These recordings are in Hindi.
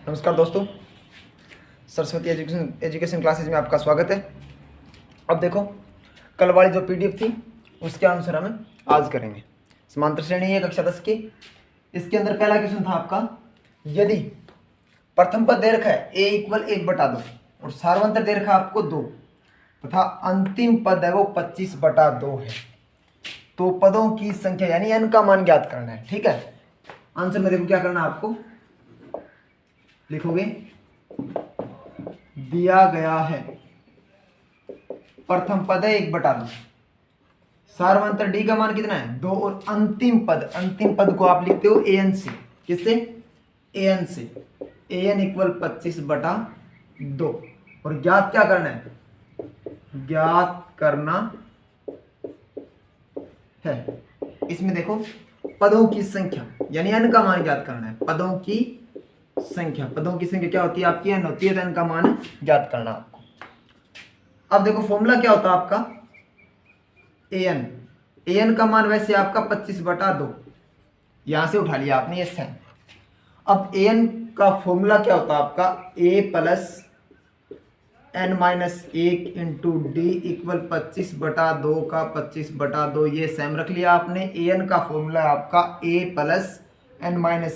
नमस्कार दोस्तों, सरस्वती एजुकेशन क्लासेज में आपका स्वागत है। अब देखो, कल वाली जो पीडीएफ थी उसके आंसर हम आज करेंगे। समांतर श्रेणी है कक्षा 10 की। इसके अंदर पहला क्वेश्चन था आपका, यदि प्रथम पद दे रखा है a = 1/2 और सार्वंतर दे रखा है आपको 2 तथा अंतिम पद है वो 25/2 है, तो पदों की संख्या यानी n का मान ज्ञात करना है। ठीक है, आंसर में देखो क्या करना है आपको, लिखोगे दिया गया है प्रथम पद है 1/2, सार्वंतर d का मान कितना है 2 और अंतिम पद को आप लिखते हो an से। किससे? an से। an = 25/2 और ज्ञात क्या करना है? ज्ञात करना है। इसमें देखो पदों की संख्या यानी n का मान ज्ञात करना है। पदों की संख्या क्या होती है आपकी? n होती है, तो n का मान ज्ञात करना आपको। अब देखो फॉर्मूला क्या होता है आपका, an का मान वैसे आपका 25/2, यहां से उठा लिया आपने ये साइन। अब an का फॉर्मूला क्या होता है आपका, a + n - 1 × d = 25/2 का 25/2, ये सेम रख लिया आपने। an का फॉर्मूला है आपका a + n - 1 ×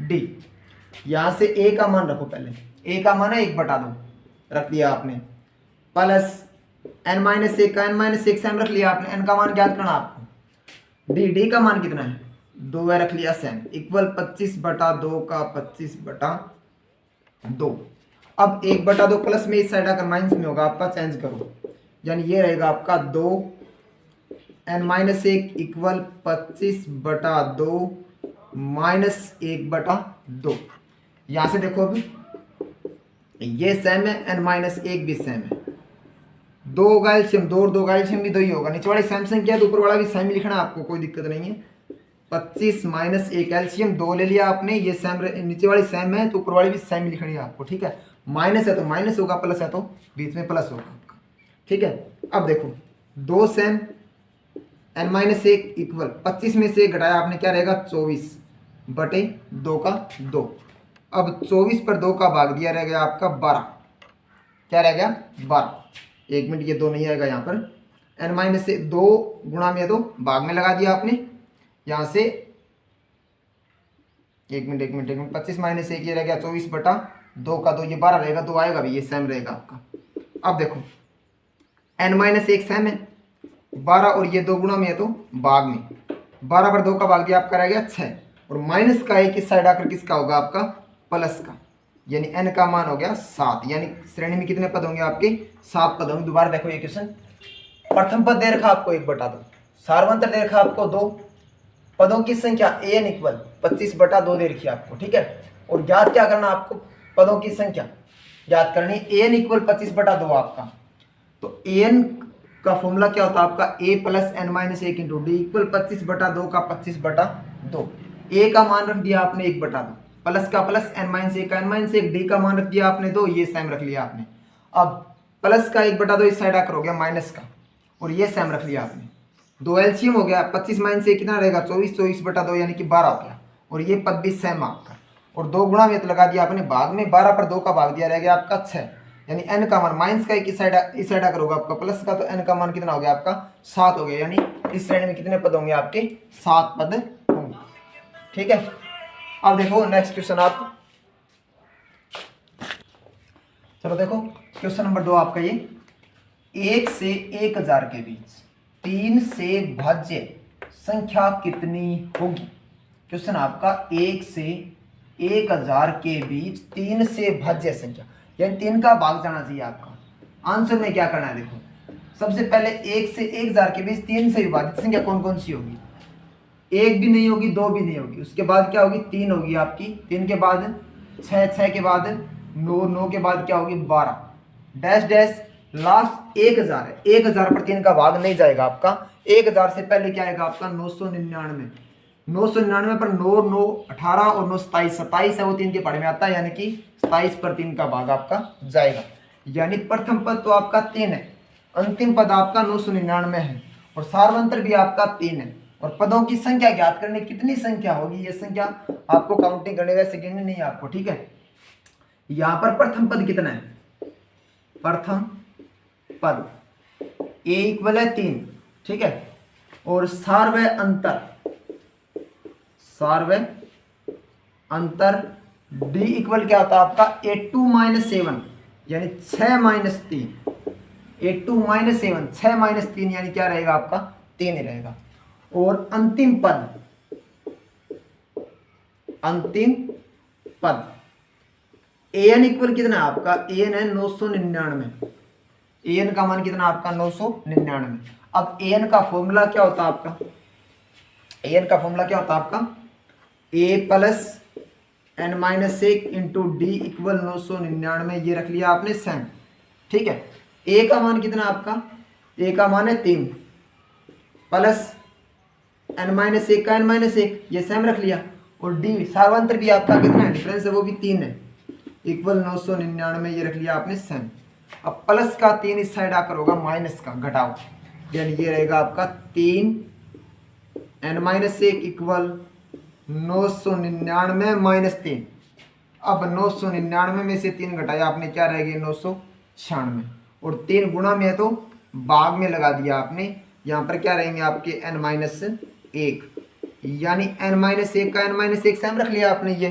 d। यहां से a का मान रखो, पहले a का मान है 1/2 रख दिया आपने, प्लस n - 1 का n - 1 सेम रख लिया आपने। n का मान ज्ञात करना आपको। d का मान कितना है 2 है, रख लिया सेम, इक्वल 25/2 का 25/2। अब 1/2 प्लस में इस साइड आकर माइनस में होगा आपका, चेंज करो, यानी ये रहेगा आपका 2 n - 1 = 25/2 - 1/2। यहां से देखो अभी ये सेम है, n - 1 भी सेम है, 2 होगा एलसीएम 2 और 2 का एलसीएम भी 2 ही होगा। नीचे वाली सेम संख्या है तो ऊपर वाला भी सेम ही लिखना है आपको, कोई दिक्कत नहीं है। 25 - 1 एलसीएम 2 ले लिया आपने, ये सेम, नीचे वाली सेम है तो ऊपर वाली भी सेम ही लिखनी है आपको। ठीक है, माइनस है तो माइनस होगा, प्लस है तो बीच में प्लस होगा आपका। ठीक है, अब देखो 2 सेम, n - 1 इक्वल 25 में से घटाया आपने, क्या रहेगा 24/2 का 2। अब 24 पर 2 का भाग दिया, रह गया आपका 12। क्या रह गया 12। 1 मिनट, ये 2 नहीं आएगा यहाँ पर। n - 2 गुणा में 2 भाग में लगा दिया आपने, यहाँ से 1 मिनट 25 - 1 ये रह गया 24/2 का 2, ये 12 रहेगा, 2 आएगा भी, ये सेम रहेगा आपका। अब देखो n - 1 सेम है, 12 और ये 2 गुणा में है तो भाग में, 12 पर 2 का भाग दिया आपका, रह गया 6 और माइनस का एक इस साइड आकर किसका होगा आपका, प्लस का, यानी n का मान हो गया 7। यानी श्रेणी में कितने पद होंगे आपके? 7 पद होंगे। दोबारा देखो ये क्वेश्चन, प्रथम पद दे रखा आपको 1/2, सार्वंतर दे रखा आपको 2, पदों की संख्या an = 25/2 दे रखी है आपको। ठीक है, और ज्ञात क्या करना आपको, पदों की संख्या ज्ञात करनी। an = 25/2 आपका, तो an का फॉर्मूला क्या होता है आपका, a + n - 1 × d = 25/2 का 25/2। a का मान रख दिया आपने 1/2, प्लस का प्लस, n - 1 का n - 1, d का मान रख दिया आपने 2, ये सेम रख लिया आपने। अब प्लस का 1/2 इस साइड आकर हो गया माइनस का, और ये सेम रख लिया आपने, 2 एलसीएम हो गया, 25 - 1 कितना रहेगा 24, 24/2 यानी कि 12 हो गया, और ये पद भी सेम आपका, और 2 गुणा में तो लगा दिया आपने भाग में, 12 पर 2 का भाग दिया, रह गया आपका 6, यानी n का मान माइनस का एक इस साइड आकर होगा आपका प्लस का, तो n का मान कितना हो गया आपका 7 हो गया। यानी इस श्रेणी में कितने पद होंगे आपके? 7 पद होंगे। ठीक है, अब देखो नेक्स्ट क्वेश्चन आप, चलो देखो क्वेश्चन नंबर 2 आपका ये, 1 से 1000 के बीच 3 से भाज्य संख्या कितनी होगी? क्वेश्चन आपका 1 से 1000 के बीच 3 से भाज्य संख्या, यानी 3 का भाग जाना चाहिए आपका। आंसर में क्या करना है, देखो सबसे पहले 1 से 1000 के बीच 3 से विभाजित संख्या कौन कौन सी होगी? 1 भी नहीं होगी, 2 भी नहीं होगी, उसके बाद क्या होगी 3 होगी आपकी, 3 के बाद 6, 6 के बाद 9, 9 के बाद क्या होगी 12, डैश डैश लास्ट 1000 है। 1000 पर 3 का भाग नहीं जाएगा आपका। 1000 से पहले क्या आएगा आपका 999, 999 पर 9, 9 18 और 9 27, 27 है वो 3 के पढ़े में आता है, यानी कि 27 पर 3 का भाग आपका जाएगा। यानी प्रथम पद तो आपका 3 है, अंतिम पद आपका 999 है, और सार्वंतर भी आपका 3 है। और पदों की संख्या ज्ञात करनी, कितनी संख्या होगी, ये संख्या आपको काउंटिंग करने वैसे गिननी नहीं है आपको। ठीक है, यहां पर प्रथम पद कितना है, प्रथम पद a इक्वल है 3, ठीक है। और सार्वय अंतर d इक्वल क्या होता है आपका a2 - 7 यानी 6 - 3, a2 - 7 6 - 3 यानी क्या रहेगा आपका 3 ही रहेगा। और अंतिम पद an इक्वल कितना है आपका, an है 999, an का मान कितना आपका 999। अब an का फॉर्मूला क्या होता है आपका, an का फॉर्मूला क्या होता है आपका a plus n-1 into D equal 999, ये रख लिया आपने सेम, ठीक है। a का मान कितना आपका, a का मान है 3 प्लस n-1 का n-1 ये सेम रख लिया, और डी सार्वंतर भी आपका कितना है, डिफरेंस है वो भी 3 है, इक्वल 999 ये रख लिया आपने सेम। अब प्लस का 3 इस साइड आकर होगा माइनस का, घटाओ, यानी ये रहेगा आपका 3 n-1 इक्वल 999 - 3। अब 999 में से 3 घटाया आपने, क्या रह गया 996, और 3 गुणा में है तो भाग में लगा दिया आपने, यहाँ पर क्या रहेंगे आपके n-1, यानी n-1 का n-1 सेम रख लिया आपने। ये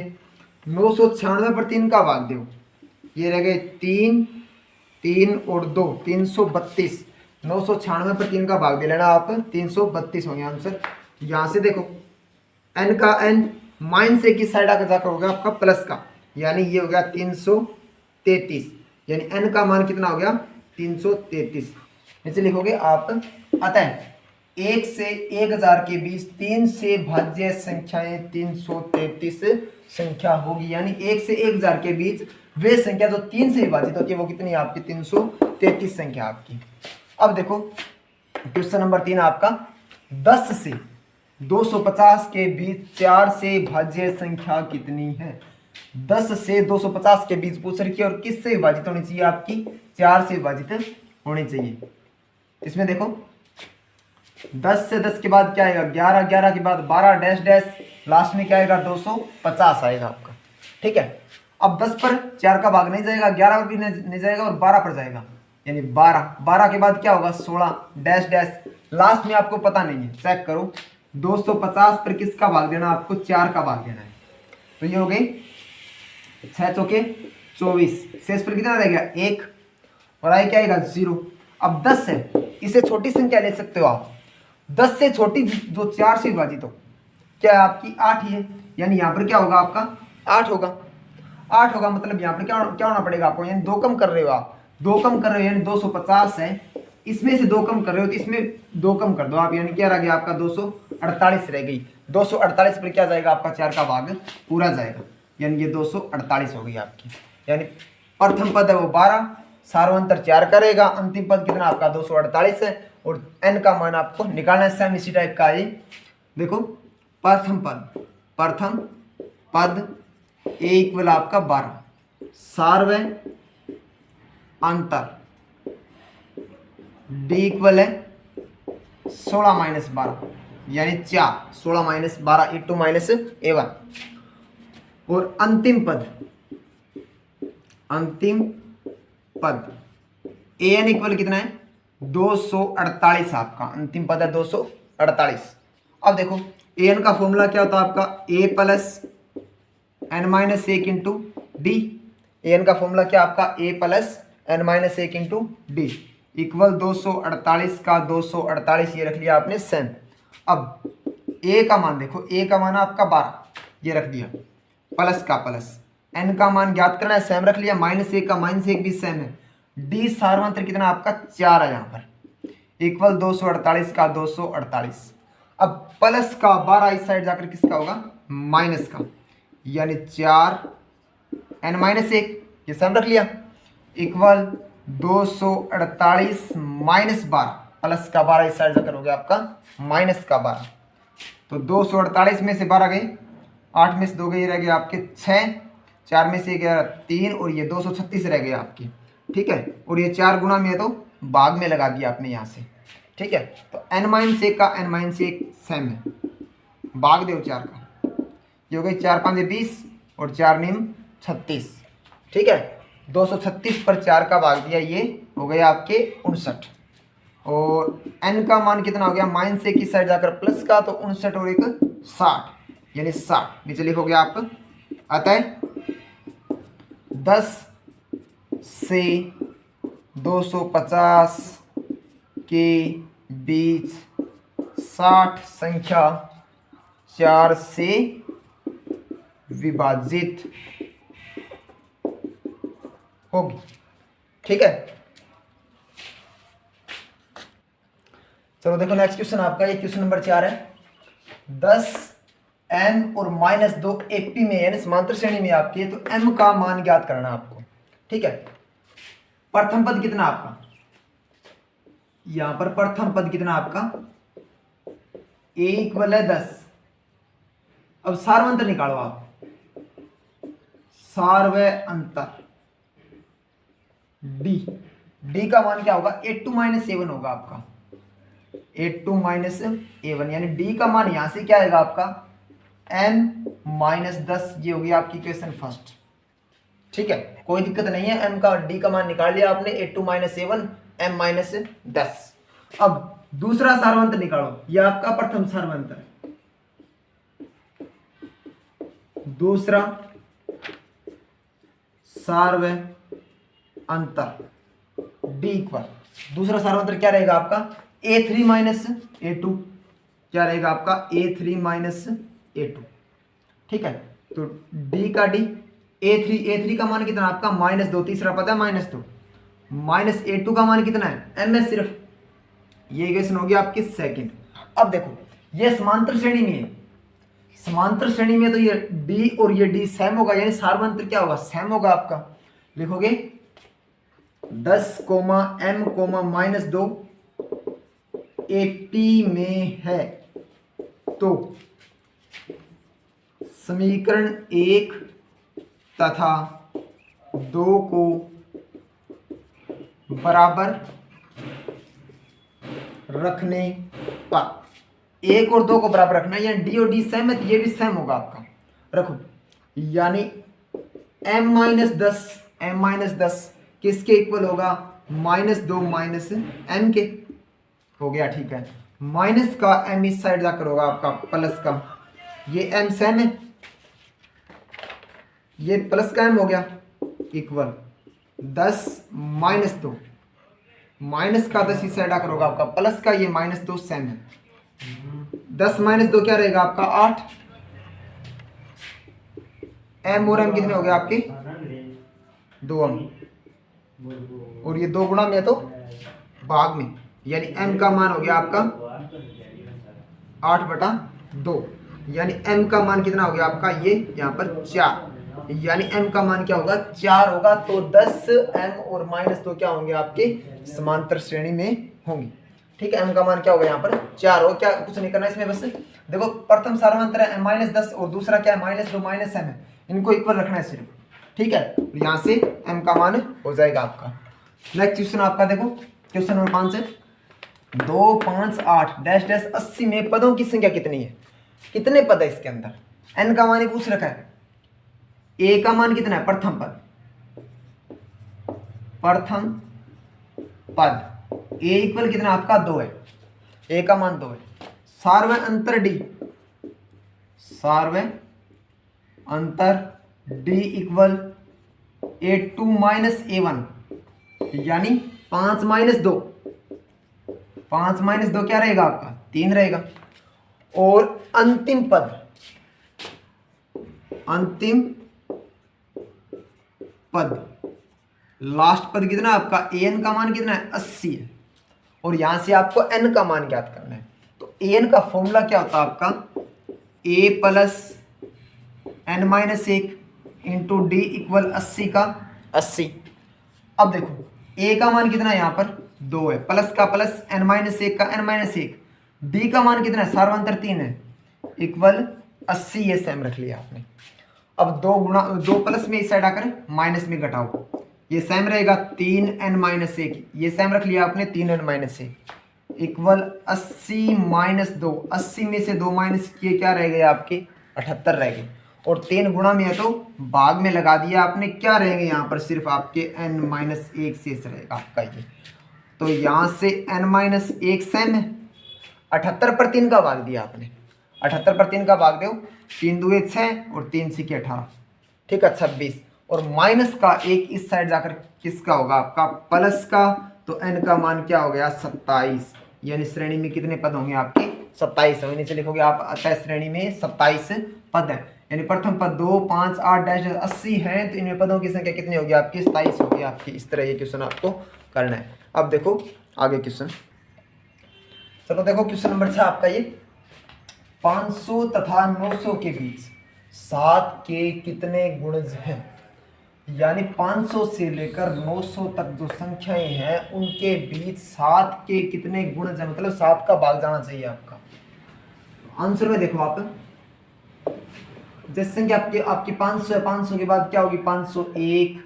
996 पर 3 का भाग दो, ये रह गए 3 और 2 332, 996 पर 3 का भाग दे लेना आप, 332 होंगे आंसर। यहाँ से देखो n का n -1 की साइड आकर जाकर होगा आपका प्लस का, यानी ये हो गया 333, यानी n का मान कितना हो गया 333, इसे लिखोगे आप। अतः 1 से 1000 के बीच 3 से भाज्य संख्याएं 333 संख्या होगी, यानी 1 से 1000 के बीच वे संख्या जो 3 से विभाजित होती है वो कितनी है आपकी 333 संख्या आपकी। अब देखो क्वेश्चन नंबर 3 आपका, 10 से 250 के बीच 4 से भाज्य संख्या कितनी है। 10 से 250 के बीच पूछ रखी है, और किससे विभाजित होनी चाहिए आपकी 4 से विभाजित होनी चाहिए। इसमें देखो 10 से 10 के बाद क्या आएगा 11, 11 के बाद 12 डैश डैश, लास्ट में क्या आएगा 250 आएगा आपका, ठीक है। अब 10 पर 4 का भाग नहीं जाएगा, 11 पर भी नहीं जाएगा, और 12 पर जाएगा, यानी 12, 12 के बाद क्या होगा 16 डैश डैश, लास्ट में आपको पता नहीं है, चेक करो 250 पर किसका भाग देना, आपको 4 का भाग देना है। तो ये हो गई 6 चौके 24, शेष पर कितना रहेगा 1, और आए क्या आएगा 0। अब 10 है, इसे छोटी संख्या ले सकते हो आप, 10 से छोटी जो 4 से विभाजित हो, क्या है आपकी 8 ही है, यानी यहाँ पर क्या होगा आपका 8 होगा, 8 होगा, मतलब यहाँ पर क्या होना पड़ेगा आपको, यानी 2 कम कर रहे हो आप, 2 कम कर रहे हो, यानी 250 है, इसमें से 2 कम कर रहे हो तो इसमें 2 कम कर दो आप, यानी क्या रह गया आपका 248 रह गई। 248 पर क्या जाएगा आपका 4 का भाग पूरा जाएगा, यानी ये 248 हो गई आपकी। यानी प्रथम पद है वो 12, सार्वंतर 4 करेगा, अंतिम पद कितना आपका 248 है, और n का मान आपको निकालना है। सेम इसी टाइप का ये देखो, प्रथम पद a इक्वल आपका 12, सार्वय अंतर d इक्वल है 16 - 12, यानी 4, 16 - 12 इंटू -a1, और अंतिम पद an इक्वल कितना है 248 आपका अंतिम पद है 248। अब देखो an का फॉर्मूला क्या होता है आपका a plus n-1 into D, an का फॉर्मूला क्या आपका a plus n-1 into D equal 248 का 248, ये रख लिया आपने सेम। अब a का मान देखो, a का मान आपका 12, ये रख दिया, प्लस का प्लस, n का मान ज्ञात करना है, सेम रख लिया, -1 का -1 भी सेम है, d सार्वंतर कितना आपका 4 है यहाँ पर, इक्वल 248 का 248। अब प्लस का 12 इस साइड जाकर किसका होगा माइनस का, यानी 4 n-1 ये सेम रख लिया, इक्वल 248 - 12, प्लस का 12 इस साइड जाकर हो गया आपका माइनस का 12। तो 248 में से 12 गई, 8 में से 2 गई, रह गए आपके 6, 4 में से गया 3, और ये 236 रह गए आपकी, ठीक है। और ये 4 गुणा में है तो भाग में लगा दिया आपने यहाँ से, ठीक है। तो n-1 का n-1 सेम है, भाग दो 4 का, ये हो गई 4 5 20 और 4 9 36, ठीक है, 236 पर 4 का भाग दिया, ये हो गया आपके 59। और n का मान कितना हो गया, माइनस से किस साइड जाकर प्लस का, तो 59 और एक 60 यानी 60 नीचे लिखोगे आप। अतः 10 से 250 के बीच 60 संख्या 4 से विभाजित होगी। ठीक है, चलो देखो नेक्स्ट क्वेश्चन आपका, ये क्वेश्चन नंबर 4 है। 10 m और -2 AP में यानी समांतर श्रेणी में आपकी है, तो m का मान ज्ञात करना आपको। ठीक है, प्रथम पद कितना आपका, यहां पर प्रथम पद कितना आपका, a इक्वल है 10। अब सार्वंतर निकालो आप, सार्वय अंतर d का मान क्या होगा, a2 - a1 होगा आपका, a2 - a1 यानी d का मान यहां से क्या आएगा आपका m - 10। ये होगी आपकी क्वेश्चन फर्स्ट। ठीक है, कोई दिक्कत नहीं है, m का d का मान निकाल लिया आपने, a2 - a1 m - 10। अब दूसरा सार्वंतर निकालो, ये आपका प्रथम सार्वंतर, दूसरा सार्वय अंतर d इक्वल, दूसरा सार्वंतर क्या रहेगा आपका a3 - a2, क्या रहेगा आपका a3 - a2। ठीक है, तो d का d, a3 का मान कितना आपका -2, तीसरा पता है -2, -a2 का मान कितना है m है सिर्फ, ये इक्वेशन होगी आपकी सेकंड। अब देखो ये समांतर श्रेणी में है, समांतर श्रेणी में तो ये d और ये d सेम होगा, यानी सार्वंतर क्या होगा, सेम होगा आपका। लिखोगे 10, m, -2 AP में है, तो समीकरण 1 तथा 2 को बराबर रखने पर, 1 और 2 को बराबर रखना, यानी d और d सेम है तो ये भी सेम होगा आपका। रखो, यानी m-10 किसके इक्वल होगा, -2 m के हो गया। ठीक है, माइनस का m इस साइड जाकर होगा आपका प्लस का, ये m सेम है, ये प्लस का m हो गया, इक्वल 10 - 2, माइनस का 10 इस साइड आकर होगा आपका प्लस का, ये -2 सेम है, 10 - 2 क्या रहेगा आपका 8, m और m कितने हो गए आपके 2m, और ये 2 गुणा में तो भाग में, यानी m का मान हो गया आपका 8/2, यानी m का मान कितना हो गया आपका, ये यहाँ पर 4, यानी m का मान क्या होगा 4 होगा। तो 10 m और -2 क्या होंगे आपके समांतर श्रेणी में होंगे। ठीक है, m का मान क्या होगा यहाँ पर 4 हो, क्या कुछ नहीं करना इसमें, बस देखो प्रथम सार्वंतर है -10 और दूसरा क्या है -2 - m है, इनको इक्वल रखना है सिर्फ। ठीक है, तो यहाँ से m का मान हो जाएगा आपका। नेक्स्ट क्वेश्चन आपका देखो, क्वेश्चन नंबर 5 है, 2, 5, 8 डैश 80 में पदों की संख्या कितनी है, कितने पद है इसके अंदर, n का मान ही पूछ रखा है। a का मान कितना है, प्रथम पद, प्रथम पद a इक्वल कितना आपका 2 है, a का मान 2 है। सार्वय अंतर d, सार्वय अंतर d इक्वल a2 - a1, यानी 5 - 2, 5 - 2 क्या रहेगा आपका 3 रहेगा। और अंतिम पद, अंतिम पद लास्ट पद कितना आपका an का मान कितना है 80 है, और यहां से आपको n का मान ज्ञात करना है। तो an का फॉर्मूला क्या होता है आपका a + n-1 into d equal 80 का 80। अब देखो a का मान कितना है यहाँ पर 2 है, प्लस का प्लस n-1 का n-1, d का मान कितना है सार्वंतर 3 है, इक्वल 80, ये सेम रख लिया आपने। अब 2 प्लस में इस साइड आकर माइनस में घटाओ, ये सेम रहेगा 3n-1, ये सेम रख लिया आपने 3n-1, इक्वल 80 - 2, 80 में से 2 माइनस किए क्या रह गए आपके 78 रह गए। और 3 गुणा में है तो भाग में लगा दिया आपने। क्या रहेंगे यहाँ पर सिर्फ आपके n-1 शेष रहेगा आपका ये। तो यहाँ से n-1 सेम है। 78 पर 3 का भाग दिया आपने, 78 पर 3 का भाग दो, 3 दूए 6 और 3 6 18, ठीक है 26। और माइनस का एक इस साइड जाकर किसका होगा आपका प्लस का, तो n का मान क्या हो गया 27। यानी श्रेणी में कितने पद होंगे आपके 27 होंगे। नीचे लिखोगे आप अतः श्रेणी में 27 पद है। यानी प्रथम पद 2 5 8 डैश 80 है, तो इनमें पदों की संख्या कितनी होगी आपकी 27 होगी आपकी। इस तरह ये क्वेश्चन आपको करना है। अब देखो आगे क्वेश्चन, चलो देखो क्वेश्चन नंबर 6 आपका ये 500 तथा 900 के बीच 7 के कितने गुणज हैं। यानी 500 से लेकर 900 तक जो संख्याएं हैं उनके बीच 7 के कितने गुणज हैं, मतलब 7 का भाग जाना चाहिए आपका। आंसर में देखो आप, जैसे संख्या आपकी 500 है, 500 के बाद क्या होगी 501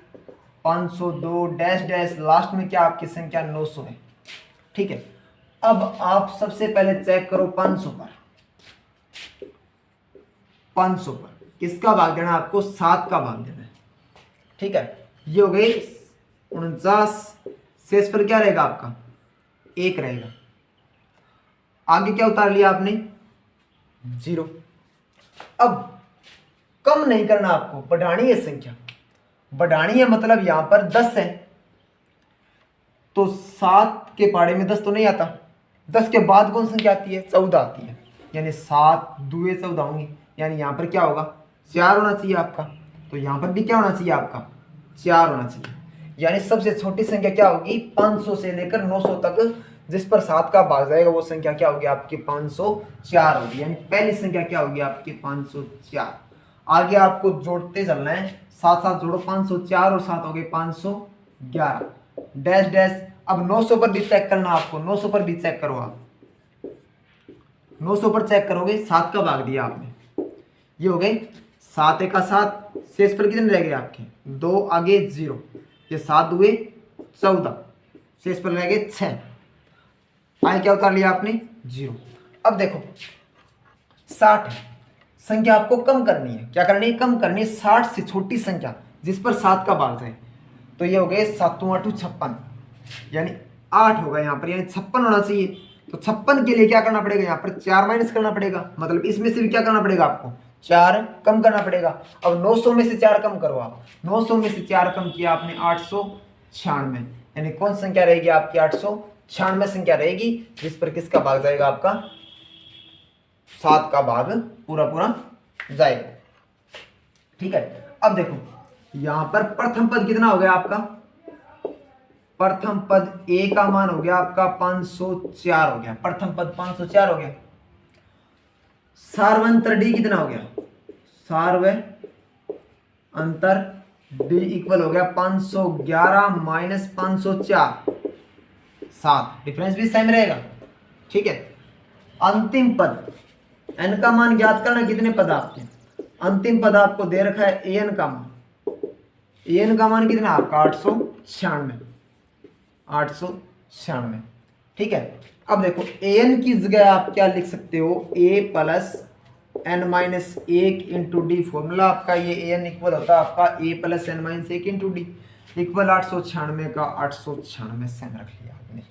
502 डैश डैश, लास्ट में क्या आपकी संख्या 900 है, ठीक है। अब आप सबसे पहले चेक करो 500 पर किसका भाग देना है आपको 7 का भाग देना है, ठीक है। ये हो गई 49, शेष पर क्या रहेगा आपका 1 रहेगा। आगे क्या उतार लिया आपने 0। अब कम नहीं करना आपको, बढ़ानी है संख्या, बढ़ानी है मतलब यहां पर 10 है तो 7 के पाड़े में 10 तो नहीं आता, 10 के बाद कौन संख्या आती है 14 आती है। यानी 7 दूए 14 होंगी, यानी यहां पर क्या होगा 4 होना चाहिए आपका। तो यहां पर भी क्या होना चाहिए आपका 4 होना चाहिए। यानी सबसे छोटी संख्या क्या होगी 500 से लेकर 900 तक जिस पर 7 का भाग जाएगा वो संख्या क्या होगी आपकी 504 होगी। यानी पहली संख्या क्या होगी आपकी 504। आगे आपको जोड़ते चलना है, साथ साथ जोड़ो 504 और 7 हो गए 511 डैश डैश। अब 900 पर भी चेक करना आपको, 900 पर भी चेक करो आप, 900 पर चेक करोगे 7 का भाग दिया आपने, ये हो गए 7 का 7, शेष पर कितने रह गए आपके 2 आगे 0, ये 7 हुए 14, शेष पर रह गए 6, आगे क्या उतार लिया आपने 0। अब देखो 60 संख्या आपको कम करनी है, क्या करनी है कम करनी है 60 से छोटी संख्या जिस पर 7 का भाग जाए। तो ये हो गए 7 8 56, यानी 8 होगा यहाँ पर, यानी 56 होना चाहिए। तो 56 के लिए क्या करना पड़ेगा यहाँ पर 4 माइनस करना पड़ेगा, मतलब इसमें से भी क्या करना पड़ेगा आपको 4 कम करना पड़ेगा। अब 900 में से 4 कम करो आप, 900 में से 4 कम किया आपने 896, यानी कौन संख्या रहेगी आपकी 896 संख्या रहेगी जिस पर किसका भाग जाएगा आपका 7 का भाग पूरा पूरा जाएगा, ठीक है। अब देखो यहां पर प्रथम पद कितना हो गया आपका, प्रथम पद ए का मान हो गया आपका 504 हो गया, प्रथम पद 504 हो गया। सार्वंतर डी कितना हो गया, सार्व अंतर डी इक्वल हो गया 511 माइनस 504, 7, डिफरेंस भी सेम रहेगा, ठीक है। अंतिम पद एन का मान ज्ञात करना, कितने पद आपके अंतिम पद आपको दे रखा है एन का मान, एन का मान कितना आपका 896, ठीक है। अब देखो एन की जगह आप क्या लिख सकते हो A plus N minus 1 into D, formula आपका ये एन इक्वल होता है आपका A plus N minus 1 into D equal 896 का 896 सेम रख लिया आपने,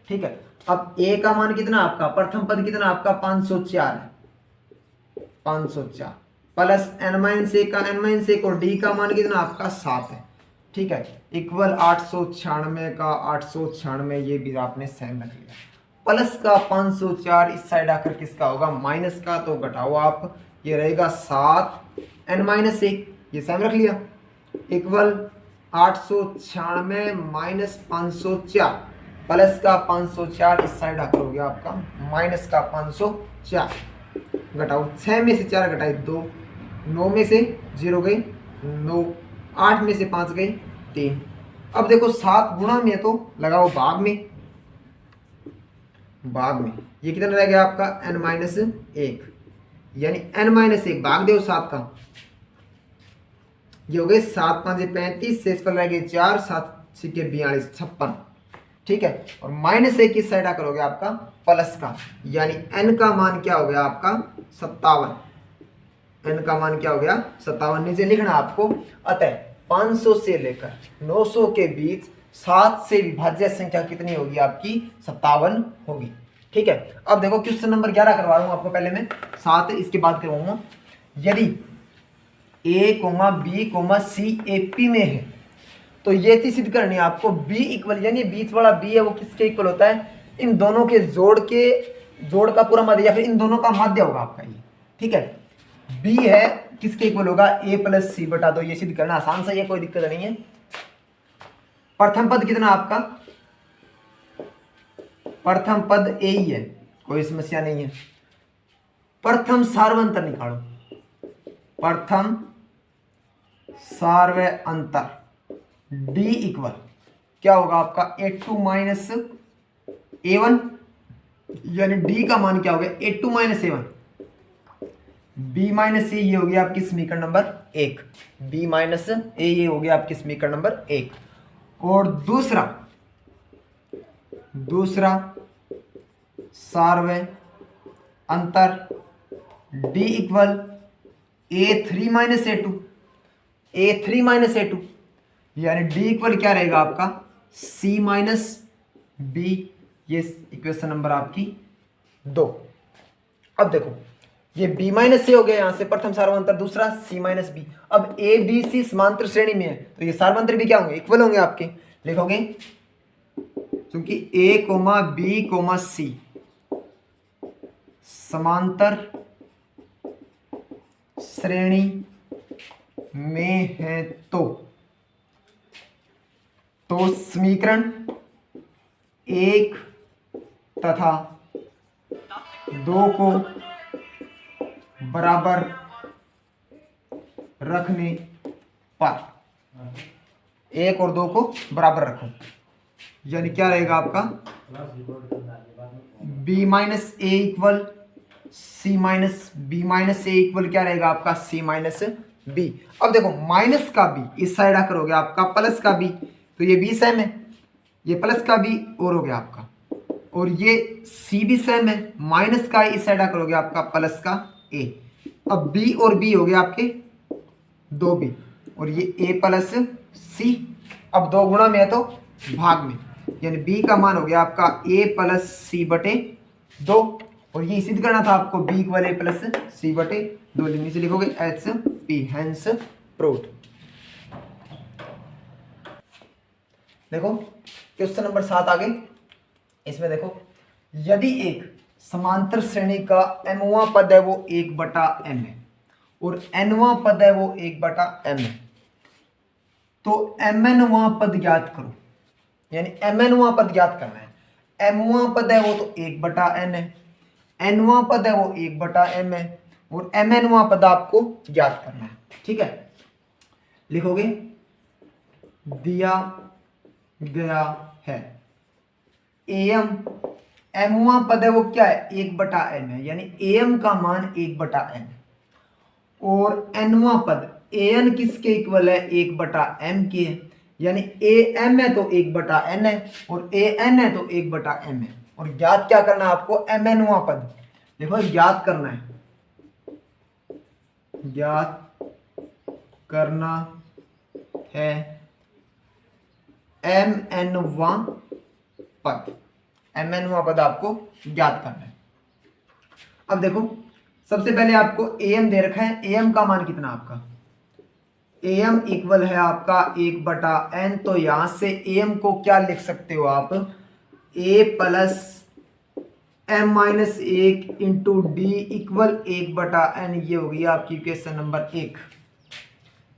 ठीक है। अब ए का मान कितना आपका प्रथम पद कितना आपका 504 है, 504 प्लस एन माइनस 1 का एन माइनस 1 और डी का मान कितना आपका 7 है, ठीक है, इक्वल 896 का 896, ये भी आपने सेम रख लिया। प्लस का 504 इस साइड आकर किसका होगा माइनस का, तो घटाओ आप, ये रहेगा 7 एन माइनस 1, ये सेम रख लिया, इक्वल 896 माइनस 504 प्लस का 504 इस साइड आकर हो गया आपका माइनस का 504, घटाओ 6 में से 4 घटाए 2, 9 में से 0 गई 9, 8 में से 5 गई 3। अब देखो 7 गुणा में तो लगाओ भाग में, ये कितना रह गया आपका n माइनस 1, यानी n माइनस 1 भाग दो 7 का, ये हो गए 7 5 35, शेष पर रह गए 4, 7 6 42 56, ठीक है। और माइनस 1 किस साइड आकर हो गया आपका प्लस का, यानी n का मान क्या हो गया आपका 57, n का मान क्या हो गया 57। नीचे लिखना आपको, अतः 500 से लेकर 900 के बीच 7 से विभाज्य संख्या कितनी होगी आपकी 57 होगी। ठीक है, अब देखो क्वेश्चन नंबर 11 करवा रहा हूं आपको, पहले मैं 7 इसके बाद करवाऊंगा। यदि a, b, c AP में है तो ये चीज सिद्ध करनी है आपको, b इक्वल यानी बीच वाला b है वो किसके इक्वल होता है, इन दोनों के जोड़ का पूरा माध्य या फिर इन दोनों का माध्य होगा आपका ये। ठीक है, b है किसके इक्वल होगा a प्लस सी बटा 2, ये सिद्ध करना आसान सा, ये कोई दिक्कत नहीं है। प्रथम पद कितना आपका, प्रथम पद a ही है, कोई समस्या नहीं है। प्रथम सार्वंतर निकालो, प्रथम सार्व अंतर d इक्वल क्या होगा आपका a2 माइनस a1, यानी d का मान क्या हो गया a2 minus a1, b minus ए, ये हो गया आपकी समीकरण नंबर 1, b माइनस ए, ये हो गया आपकी समीकरण नंबर 1। और दूसरा सार्व अंतर d equal a3 minus a2, a3 minus a2, यानी d इक्वल क्या रहेगा आपका c माइनस b, ये इक्वेशन नंबर आपकी 2। अब देखो ये b माइनस ए हो गया, यहां से प्रथम सार्वंतर, दूसरा c माइनस बी। अब a b c समांतर श्रेणी में है तो ये सार्वंतर भी क्या होंगे, इक्वल होंगे आपके। लिखोगे क्योंकि a, b, c समांतर श्रेणी में है तो समीकरण 1 तथा 2 को बराबर रखने पर, 1 और 2 को बराबर रखो, यानी क्या रहेगा आपका b minus A equal C minus B, minus A equal क्या रहेगा आपका c माइनस बी। अब देखो माइनस का b इस साइड आकर हो गया आपका प्लस का b, तो ये b सेम है, ये प्लस का b और हो गया आपका, और ये c भी सेम है, माइनस का इस साइड आकर हो गया आपका प्लस का a। अब b और b हो गया आपके 2b, और ये a प्लस c, अब 2 गुणा में है तो भाग में, यानी b का मान हो गया आपका a प्लस सी बटे 2, और ये सिद्ध करना था आपको b इक्वल a प्लस सी बटे 2, नीचे लिखोगे एच पी, हेंस प्रूव्ड। देखो क्वेश्चन नंबर 7 आगे, इसमें देखो यदि एक समांतर श्रेणी का mवां पद है वो 1/m है और nवां पद है वो 1/m है, तो mnवां पद ज्ञात करो, यानी mnवां पद ज्ञात करना है। mवां पद है वो तो 1/n है, nवां पद है वो 1/m है, और mnवां पद आपको ज्ञात करना है। ठीक है, लिखोगे दिया गया है am, mवां पद है वो क्या है 1/n है, यानी am का मान 1/n है, और nवां पद an किसके इक्वल है 1/m के है, यानी am है तो 1/n है और an है तो 1/m है, और ज्ञात क्या करना है आपको mnवां पद। देखो ज्ञात करना है, ज्ञात करना है mnवां पद, mnवां पद आपको ज्ञात करना है। अब देखो सबसे पहले आपको am दे रखा है, am का मान कितना आपका, am इक्वल है आपका 1/n, तो यहां से am को क्या लिख सकते हो आप a plus m minus 1 into D equal 1/n, ये होगी आपकी इक्वेशन नंबर 1।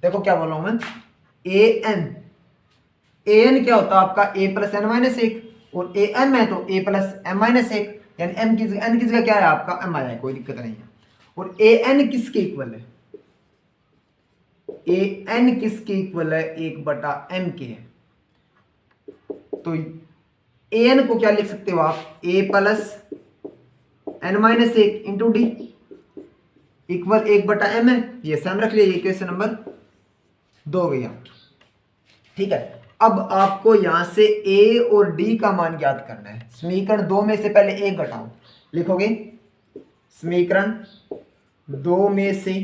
देखो क्या बोल रहा हूं मैं, an क्या होता है आपका a प्लस n माइनस 1, और am है तो a प्लस m माइनस 1, यानी m n किसका क्या है आपका m आया है, कोई दिक्कत नहीं है। और an किसके इक्वल है, an किसके इक्वल है 1/m के है, तो an को क्या लिख सकते हो आप a plus n minus 1 into D equal 1/m है, ये सेम रख लिया, इक्वेशन नंबर 2 हो गई आपकी। ठीक है, अब आपको यहां से a और d का मान ज्ञात करना है। समीकरण 2 में से पहले 1 घटाओ, लिखोगे समीकरण 2 में से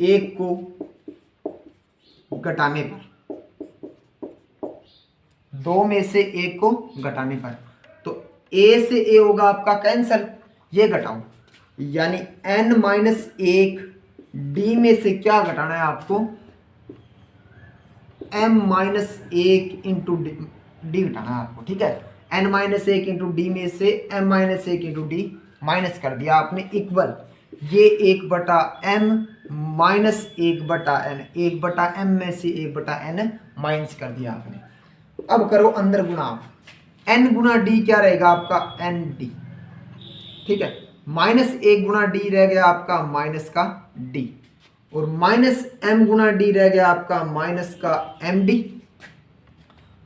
एक को घटाने पर, दो में से एक को घटाने पर, तो a से a होगा आपका कैंसल, ये घटाओ, यानी n-1 d में से क्या घटाना है आपको, m-1 इंटू डी घटाना है आपको, ठीक है। n-1 इंटू डी में से m-1 इंटू डी माइनस कर दिया आपने, इक्वल ये 1/m माइनस 1/n, 1/m में से 1/n माइनस कर दिया आपने। अब करो अंदर गुणा, n गुणा डी क्या रहेगा आपका, एन डी, ठीक है। -1 गुणा डी रह गया आपका माइनस का डी, और -m गुणा डी रह गया आपका माइनस का एम डी,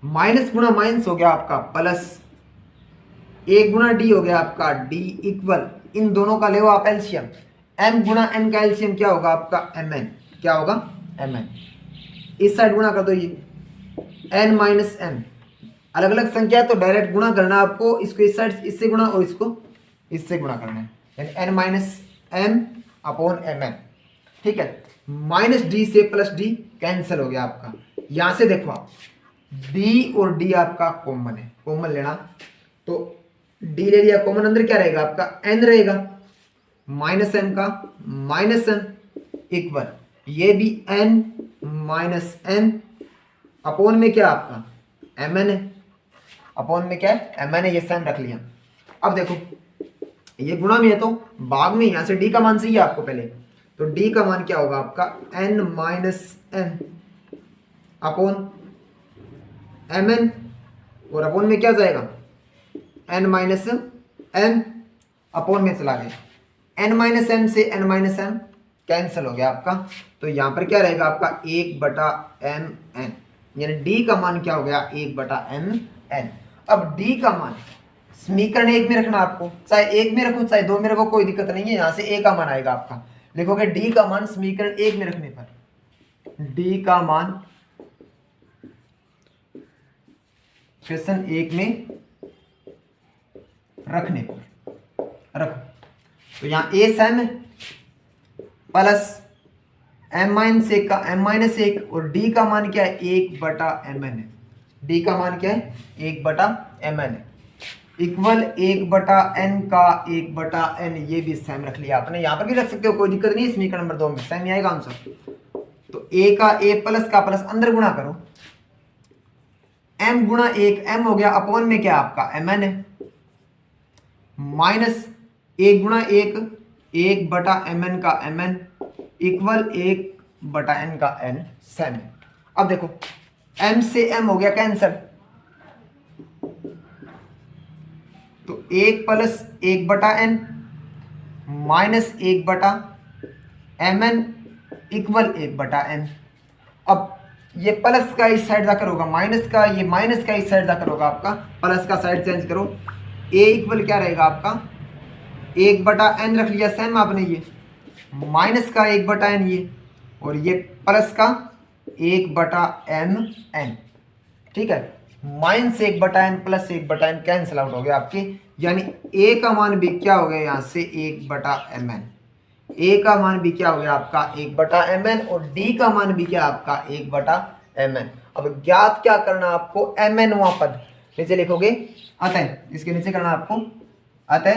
माइनस गुणा माइनस हो गया आपका प्लस, 1 गुणा डी हो गया आपका डी, इक्वल इन दोनों का ले आप एलसीएम, m गुणा n का एलसीएम क्या होगा आपका mn, क्या होगा mn, इस साइड गुणा कर दो, ये n माइनस m, अलग अलग संख्या है तो डायरेक्ट गुणा करना आपको, इसको इस साइड इससे गुणा और इसको इससे गुणा करना है, यानी n minus m upon mn, ठीक है। माइनस डी से प्लस डी कैंसिल हो गया आपका, यहां से देखो आप d और d आपका कॉमन है, कॉमन लेना, तो d ले लिया कॉमन, अंदर क्या रहेगा आपका n रहेगा, माइनस m का माइनस n, इक्वल ये भी n माइनस n, अपॉन में क्या आपका mn है, अपॉन में क्या है mn है, ये साइन रख लिया। अब देखो ये गुणा में है तो भाग में, यहां से d का मान चाहिए आपको पहले, तो d का मान क्या होगा आपका n minus n upon mn, और अपॉन में क्या जाएगा n माइनस m, अपॉन में चला गया, n माइनस m से n माइनस m कैंसिल हो गया आपका, तो यहां पर क्या रहेगा आपका 1/mn, यानी d का मान क्या हो गया 1/mn। अब d का मान समीकरण 1 में रखना आपको, चाहे 1 में रखो चाहे 2 में रखो, कोई दिक्कत नहीं है, यहां से a का मान आएगा आपका, लिखोगे d का मान समीकरण 1 में रखने पर, d का मान क्वेश्चन 1 में रखने पर रखो, तो यहाँ a सम प्लस m-1 का m-1 और d का मान क्या है 1/mn है, d का मान क्या है 1/mn है, इक्वल 1/n का 1/n, ये भी सेम रख लिया आपने, यहाँ पर भी रख सकते हो, कोई दिक्कत नहीं, समीकरण नंबर 2 में सेम ही आएगा आंसर। तो a का a प्लस का प्लस अंदर गुणा करो, m गुणा 1 m हो गया, अपॉन में क्या आपका mn है, माइनस 1 गुणा 1 1/mn का mn, इक्वल 1/n का n सेम है। अब देखो m से m हो गया कैंसल, तो 1 plus 1/n minus 1/mn equal 1/n। अब ये प्लस का इस साइड जाकर होगा माइनस का, ये माइनस का इस साइड जाकर होगा आपका प्लस का, साइड चेंज करो, a इक्वल क्या रहेगा आपका 1/n रख लिया सेम आपने, ये माइनस का 1/n ये, और ये प्लस का 1/mn, ठीक है। Minus 1/n plus 1/n cancel out हो गया आपके, यानी a का मान भी क्या हो गया यहाँ से 1/mn, a का मान भी क्या हो गया आपका 1/mn, और d का मान भी क्या आपका 1/mn। अब ज्ञात क्या करना आपको, mn वां पद नीचे लिखोगे, अतः इसके नीचे करना आपको, अतः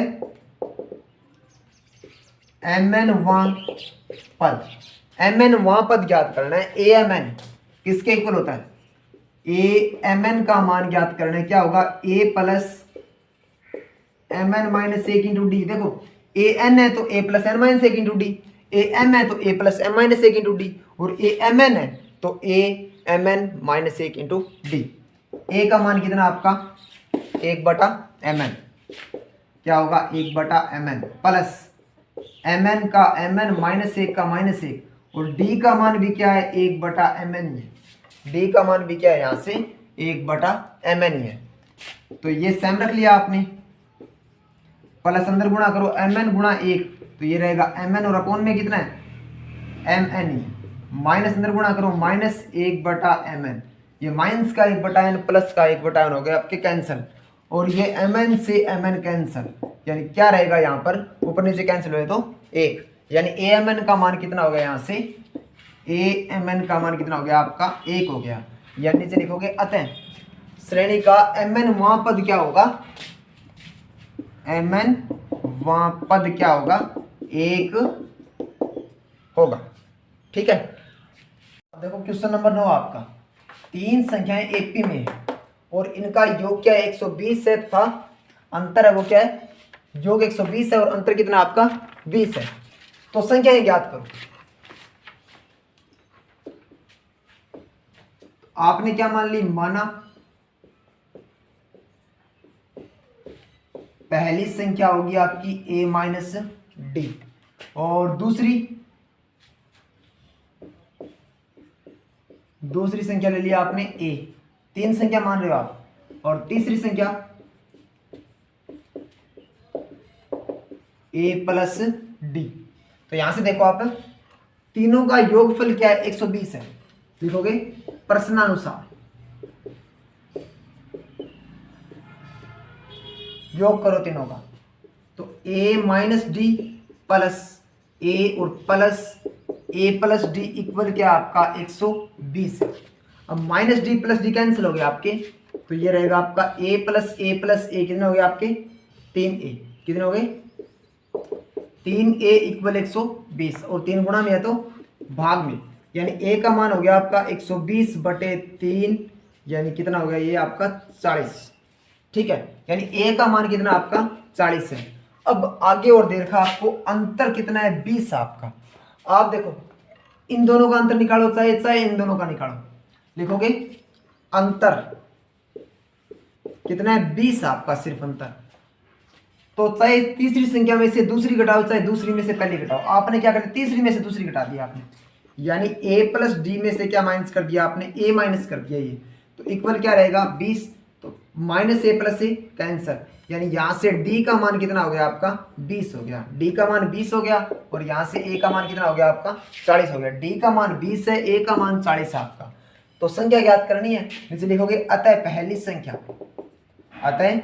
mn वां पद, mn वां पद ज्ञात करना है, amn किसके इक्वल होता है, amn का मान ज्ञात करना है, क्या होगा a plus mn-1 into D, देखो an है तो a plus n-1 into D, am है तो a plus m-1 into D, और amn है तो a mn-1 into D. a का मान कितना आपका 1/mn, क्या होगा 1/mn, प्लस mn का mn-1 का -1, और d का मान भी क्या है 1/mn है, d का मान भी क्या है यहाँ से 1/mn है, तो ये सेम रख लिया आपने, प्लस अंदर गुणा करो mn गुणा 1, तो ये रहेगा mn, और अपॉन में कितना है mn ही, माइनस अंदर गुणा करो माइनस 1/mn, ये माइनस का 1/n प्लस का 1/n हो गया आपके कैंसिल, और ये mn से mn कैंसिल, यानी क्या रहेगा यहाँ पर ऊपर नीचे कैंसिल हुए तो 1, यानी amn का मान कितना हो गया यहाँ से ए एम एन का मान कितना हो गया आपका 1 हो गया, या नीचे लिखोगे अतः श्रेणी का एम एन वां पद क्या होगा, एम एन वां पद क्या होगा 1 होगा। ठीक है, अब देखो क्वेश्चन नंबर 9 आपका, 3 संख्याएं एपी में है और इनका योग क्या है 120 है तथा अंतर है वो क्या है, योग 120 है और अंतर कितना आपका 20 है। तो संख्याएं ज्ञात करो। आपने क्या मान ली, माना पहली संख्या होगी आपकी a माइनस डी और दूसरी संख्या ले लिया आपने a, 3 संख्या मान रहे हो आप, और तीसरी संख्या a प्लस डी। तो यहां से देखो आप तीनों का योगफल क्या है 120 है, लिखोगे प्रश्नानुसार योग करो तीनों का। तो a minus D plus a और plus a plus D equal क्या आपका 120 है। अब minus D plus D cancel हो गया आपके, तो ये रहेगा आपका a प्लस a कितने हो गए आपके 3a, कितने हो गए 3a इक्वल 120 और 3 गुणा में है तो भाग में, यानी a का मान हो गया आपका 120 बटे 3, यानी कितना हो गया ये आपका 40। ठीक है, यानी a का मान कितना आपका 40 है। अब आगे और देखा आपको अंतर कितना है 20 आपका। आप देखो इन दोनों का अंतर निकालो, चाहे इन दोनों का निकालो, लिखोगे अंतर कितना है 20 आपका सिर्फ अंतर। तो चाहे तीसरी संख्या में से दूसरी घटाओ चाहे दूसरी में से पहली घटाओ, आपने क्या कर दिया तीसरी में से दूसरी घटा दिया आपने, यानी a प्लस डी में से क्या माइनस कर दिया आपने a माइनस कर दिया ये, तो इक्वल क्या रहेगा 20। तो minus a plus a cancer, यानी यहाँ से d का मान कितना हो गया आपका 20 हो गया, d का मान 20 हो गया और यहाँ से a का मान कितना हो गया आपका 40 हो गया। d का मान 20 है, a का मान 40 है आपका। तो संख्या ज्ञात करनी है, नीचे लिखोगे अतः पहली संख्या, अतः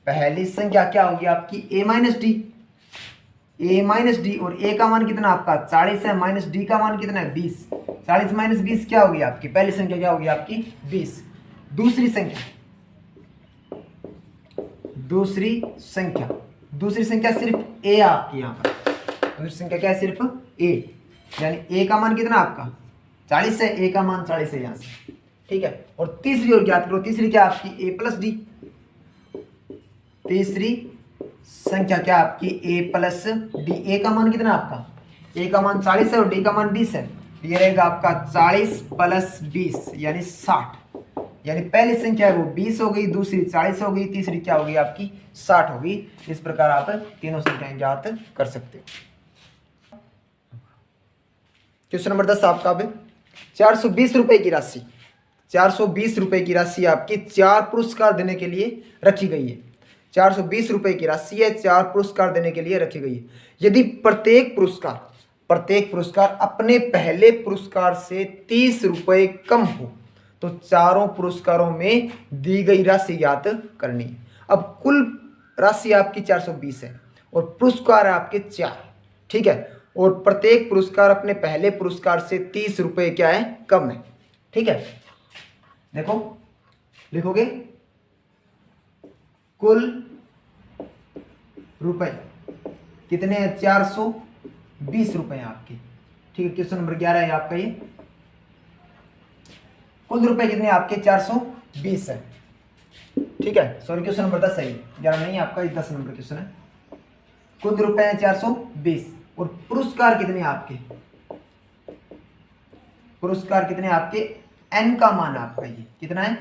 पहली संख्या क्या होगी आपकी a माइनस डी और a का मान कितना आपका 40 है, माइनस d का मान कितना है 20, 40 माइनस 20 क्या होगी आपकी पहली संख्या क्या होगी आपकी 20। दूसरी संख्या सिर्फ a आपकी यहाँ पर, दूसरी संख्या क्या है सिर्फ a, यानी a का मान कितना आपका 40 है, a का मान 40 है यहाँ से। ठीक है, और तीसरी और ज्ञात करो, तीसरी क्या आपकी a प्लस डी, तीसरी संख्या क्या आपकी a प्लस डी, a का मान कितना आपका a का मान 40 है और d का मान 20 है, ये रहेगा आपका 40 प्लस 20 यानी 60, यानी पहली संख्या है वो 20 हो गई, दूसरी 40 हो गई, तीसरी क्या होगी आपकी 60 होगी। इस प्रकार आप तीनों संख्याएं ज्ञात कर सकते हो। क्वेश्चन नंबर 10 आपका अब 420 रुपए की राशि, 420 रुपए की राशि आपकी 4 पुरस्कार देने के लिए रखी गई है। 420 रुपए की राशि है, 4 पुरस्कार देने के लिए रखी गई है। यदि प्रत्येक पुरस्कार अपने पहले पुरस्कार से 30 रुपए कम हो तो चारों पुरस्कारों में दी गई राशि ज्ञात करनी है। अब कुल राशि आपकी 420 है और पुरस्कार है आपके 4, ठीक है, और प्रत्येक पुरस्कार अपने पहले पुरस्कार से 30 रुपए क्या है कम है। ठीक है, देखो लिखोगे कुल रुपए कितने हैं 420 रुपए आपके। ठीक है, क्वेश्चन नंबर 11 है आपका ये, कुल रुपए कितने आपके 420 है। ठीक है, सॉरी क्वेश्चन नंबर 10 है, 11 नहीं आपका, 10 नंबर क्वेश्चन है। कुल रुपए हैं 420 और पुरस्कार कितने आपके, पुरस्कार कितने आपके n का मान आपका ये कितना है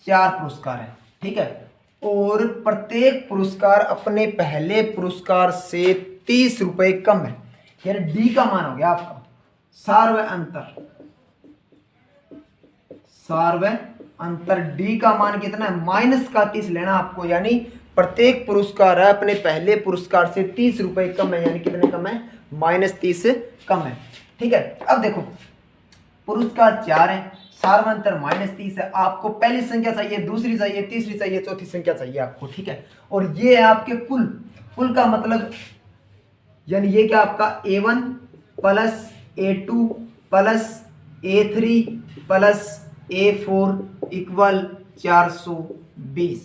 4 पुरस्कार है। ठीक है, और प्रत्येक पुरस्कार अपने पहले पुरस्कार से 30 रुपए कम है, यानी डी का मान हो गया आपका सार्व अंतर डी का मान कितना है माइनस का 30 लेना आपको, यानी प्रत्येक पुरस्कार है अपने पहले पुरस्कार से 30 रुपए कम है, यानी कितने कम है -30 कम है। ठीक है, अब देखो पुरस्कार 4 है, सार्वंतर -30 है, आपको पहली संख्या चाहिए, दूसरी चाहिए, तीसरी चाहिए, चौथी संख्या चाहिए आपको। ठीक है, और ये है आपके कुल का मतलब यानी ये क्या आपका A1 plus A2 plus A3 plus A4 equal 420,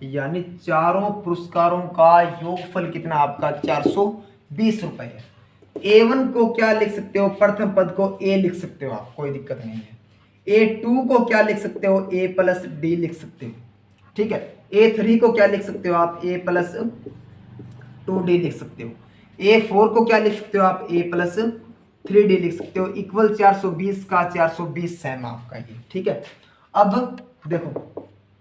यानी चारों पुरस्कारों का योगफल कितना आपका 420 रुपए है। A1 को क्या लिख सकते हो, प्रथम पद को A लिख सकते हो आप, कोई दिक्कत नहीं है। A2 को क्या लिख सकते हो, A प्लस D लिख सकते हो, ठीक है। A3 को क्या लिख सकते हो आप, A प्लस 2D लिख सकते हो। A4 को क्या लिख सकते हो आप, A प्लस 3D लिख सकते हो, इक्वल 420 का 420 सेम आपका ये, ठीक है। अब देखो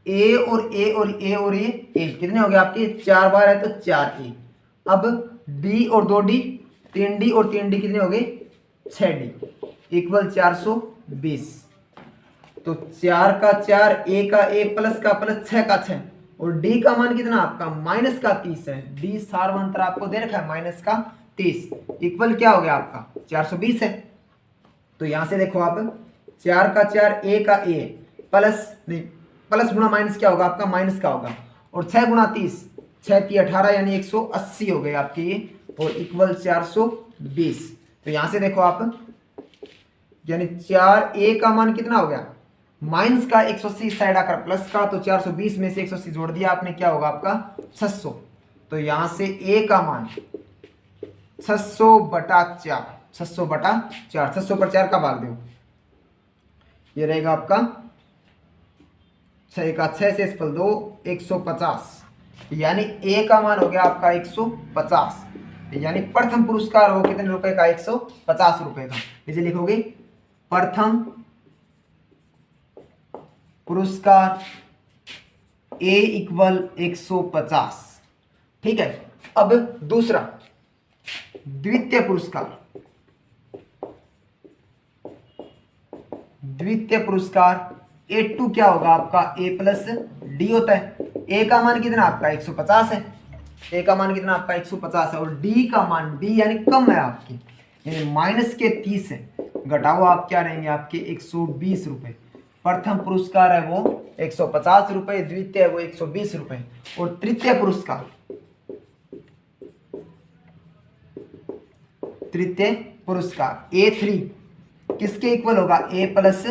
A और A और A और A कितने हो गए आपके, 4 बार है तो 4A। अब D और 2D, 3D और 3D कितने हो गए, 6D इक्वल 420। तो 4 का 4, A का A प्लस का प्लस 6 का 6 और D का मान कितना आपका माइनस का 30 है। D सार्वंतर आपको दे रखा है माइनस का 30 इक्वल क्या हो गया आपका 420 है। तो यहां से देखो आप 4 का 4, A का A प्लस नहीं प्लस गुणा माइनस क्या होगा आपका माइनस का होगा, और 6 गुणा 30, 6 की 18 यानी 180 हो गए आपके ये, और इक्वल 420। तो यहां से देखो आप यानी 4A का मान कितना हो गया माइनस का 180 साइड आकर प्लस का, तो 420 में से 180 जोड़ दिया आपने, क्या होगा आपका 600। तो यहां से A का मान 600/4, 600/4, 600 पर 4 का भाग दो, ये रहेगा आपका 6 का 6 से फल 2, 150, यानी A का मान हो गया आपका 150, यानी प्रथम पुरस्कार हो कितने रुपए का 150 रुपए का। इसे लिखोगे प्रथम पुरस्कार A इक्वल 150, ठीक है। अब दूसरा द्वितीय पुरस्कार, द्वितीय पुरस्कार A2 क्या होगा आपका A प्लस D होता है। A का मान कितना आपका 150 है, A का मान कितना आपका 150 है, और D का मान D यानी कम है आपकी, यानी माइनस के 30 है, घटाओ आप क्या रहेंगे आपके 120 रुपए। प्रथम पुरस्कार है वो 150 रुपए, द्वितीय है वो 120 रुपए, और तृतीय पुरस्कार, तृतीय पुरस्कार A3 किसके इक्वल होगा, A प्लस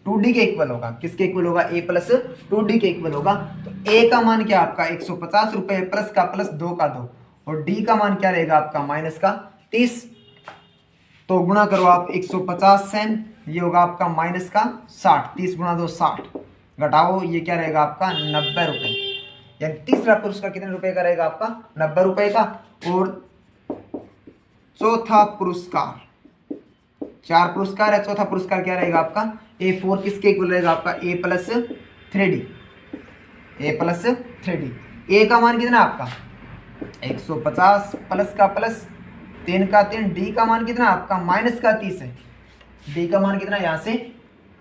2D के इक्वल होगा। किसके इक्वल होगा, A प्लस 2D के इक्वल होगा। तो A का मान क्या आपका 150 रुपए, प्लस का प्लस 2 का 2, और D का मान क्या रहेगा आपका माइनस का 30। तो गुणा करो आप 150 सेम, ये होगा आपका माइनस का 60, 30 गुणा 2 60, घटाओ ये क्या रहेगा आपका 90 रुपए, यानी तीसरा पुरस्कार कितने रुपए का रहेगा आपका 90 रुपए का। और चौथा पुरस्कार, 4 पुरस्कार है, चौथा पुरस्कार क्या रहेगा आपका A4 किसके इक्वल रहेगा आपका A plus 3D, A plus 3D। A का मान कितना आपका 150, प्लस का प्लस 3 का 3, D का मान कितना आपका माइनस का 30 है, D का मान कितना यहाँ से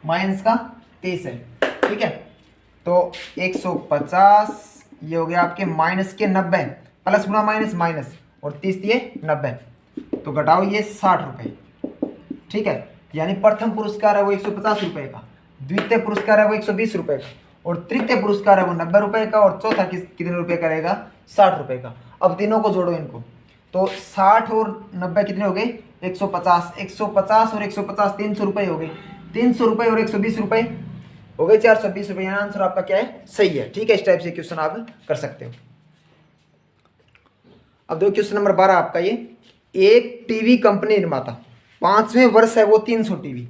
माइनस का 30 है, ठीक है। तो 150 ये हो गया आपके माइनस के 90, प्लस गुणा माइनस माइनस, और 30 दिए 90, तो घटाओ ये 60 रुपए, ठीक है। यानी प्रथम पुरस्कार है वो 150 रुपए का, द्वितीय पुरस्कार है वो 120 रुपए का, और तृतीय पुरस्कार है वो 90 रुपए का, और चौथा कितने रुपए का रहेगा 60 रुपए का। अब तीनों को जोड़ो इनको, तो 60 और 90 कितने हो गए 150, 150 और 150 300 रुपए हो गए, 300 रुपए और 120 रुपए हो गए 420 रुपए। यहाँ आंसर आपका क्या है सही है, ठीक है। इस टाइप से क्वेश्चन आप कर सकते हो। अब देखो क्वेश्चन नंबर 12 आपका ये, एक टीवी कंपनी निर्माता 5वें वर्ष है वो 300 टीवी,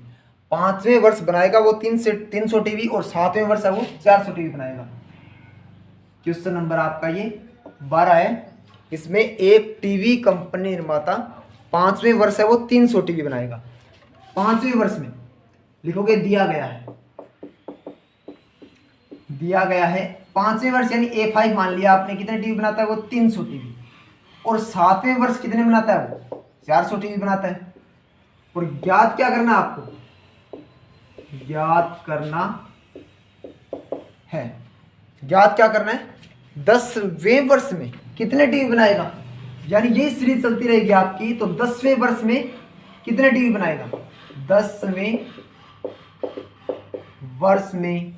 5वें वर्ष बनाएगा वो 300 टीवी, और 7वें वर्ष है वो 400 टीवी बनाएगा। क्वेश्चन नंबर आपका ये 12 है, इसमें एक टीवी कंपनी निर्माता 5वें वर्ष है वो 300 टीवी बनाएगा। 5वें वर्ष में लिखोगे दिया गया है, दिया गया है 5वें वर्ष यानी A5 मान लिया आपने, कितने टीवी बनाता है वो 300 टीवी, और 7वें वर्ष कितने बनाता है वो 400 टीवी बनाता है। और ज्ञात क्या करना आपको, ज्ञात करना है, ज्ञात क्या करना है 10वें वर्ष में कितने टीवी बनाएगा, यानी ये सीरीज चलती रहेगी आपकी। तो 10वें वर्ष में कितने टीवी बनाएगा, 10वें वर्ष में